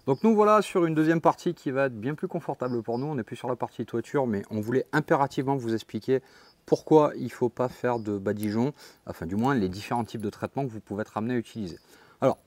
Donc nous voilà sur une deuxième partie qui va être bien plus confortable pour nous. On n'est plus sur la partie toiture, mais on voulait impérativement vous expliquer pourquoi il ne faut pas faire de badigeon, enfin du moins les différents types de traitements que vous pouvez être amené à utiliser. Alors,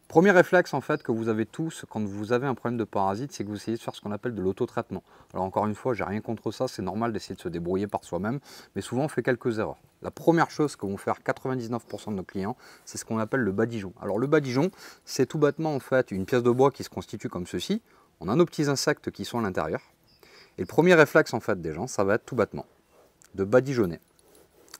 premier réflexe en fait que vous avez tous quand vous avez un problème de parasite, c'est que vous essayez de faire ce qu'on appelle de l'autotraitement. Alors encore une fois, j'ai rien contre ça, c'est normal d'essayer de se débrouiller par soi-même, mais souvent on fait quelques erreurs. La première chose que vont faire 99% de nos clients, c'est ce qu'on appelle le badigeon. Alors le badigeon, c'est tout bêtement en fait une pièce de bois qui se constitue comme ceci. On a nos petits insectes qui sont à l'intérieur. Et le premier réflexe en fait des gens, ça va être tout bêtement de badigeonner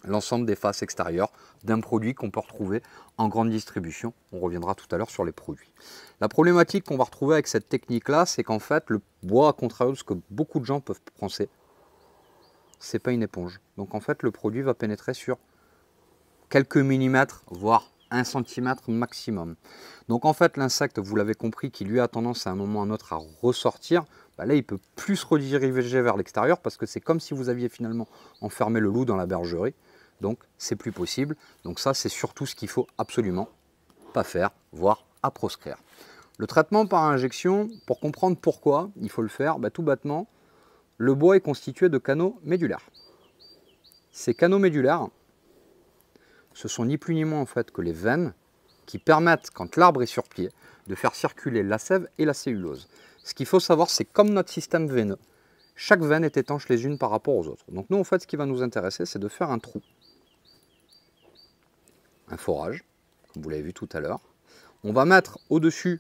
l'ensemble des faces extérieures d'un produit qu'on peut retrouver en grande distribution. On reviendra tout à l'heure sur les produits. La problématique qu'on va retrouver avec cette technique-là, c'est qu'en fait, le bois, à contrario de ce que beaucoup de gens peuvent penser, c'est pas une éponge. Donc en fait, le produit va pénétrer sur quelques millimètres, voire 1 centimètre maximum. Donc en fait, l'insecte, vous l'avez compris, qui lui a tendance à un moment ou à un autre à ressortir, bah là, il peut plus se rediriger vers l'extérieur parce que c'est comme si vous aviez finalement enfermé le loup dans la bergerie. Donc, c'est plus possible. Donc ça, c'est surtout ce qu'il faut absolument pas faire, voire à proscrire. Le traitement par injection, pour comprendre pourquoi il faut le faire, bah, tout bêtement, le bois est constitué de canaux médulaires. Ces canaux médulaires, ce sont ni plus ni moins en fait que les veines qui permettent, quand l'arbre est sur pied, de faire circuler la sève et la cellulose. Ce qu'il faut savoir, c'est comme notre système veineux. Chaque veine est étanche les unes par rapport aux autres. Donc nous, en fait, ce qui va nous intéresser, c'est de faire un trou. Un forage, comme vous l'avez vu tout à l'heure. On va mettre au-dessus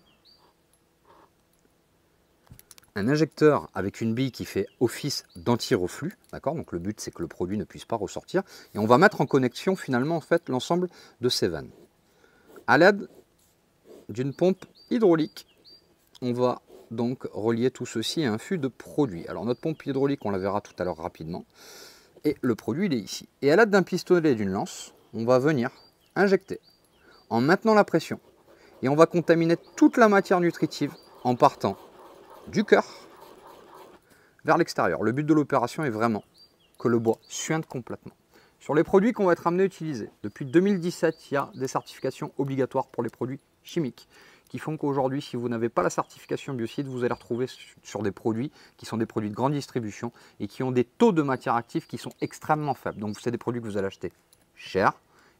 un injecteur avec une bille qui fait office d'anti-reflux. D'accord ? Donc le but, c'est que le produit ne puisse pas ressortir. Et on va mettre en connexion, finalement, en fait, l'ensemble de ces veines. À l'aide d'une pompe hydraulique, on va donc relier tout ceci à un fût de produit. Alors notre pompe hydraulique, on la verra tout à l'heure rapidement. Et le produit, il est ici. Et à l'aide d'un pistolet et d'une lance, on va venir injecter en maintenant la pression. Et on va contaminer toute la matière nutritive en partant du cœur vers l'extérieur. Le but de l'opération est vraiment que le bois suinte complètement. Sur les produits qu'on va être amené à utiliser, depuis 2017, il y a des certifications obligatoires pour les produits chimiques qui font qu'aujourd'hui, si vous n'avez pas la certification biocide, vous allez retrouver sur des produits qui sont des produits de grande distribution et qui ont des taux de matière active qui sont extrêmement faibles. Donc, c'est des produits que vous allez acheter cher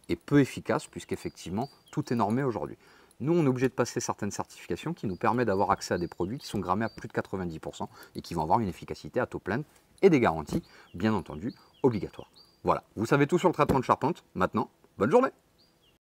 et peu efficaces, puisqu'effectivement, tout est normé aujourd'hui. Nous, on est obligé de passer certaines certifications qui nous permettent d'avoir accès à des produits qui sont grammés à plus de 90% et qui vont avoir une efficacité à taux plein et des garanties, bien entendu, obligatoires. Voilà, vous savez tout sur le traitement de charpente. Maintenant, bonne journée!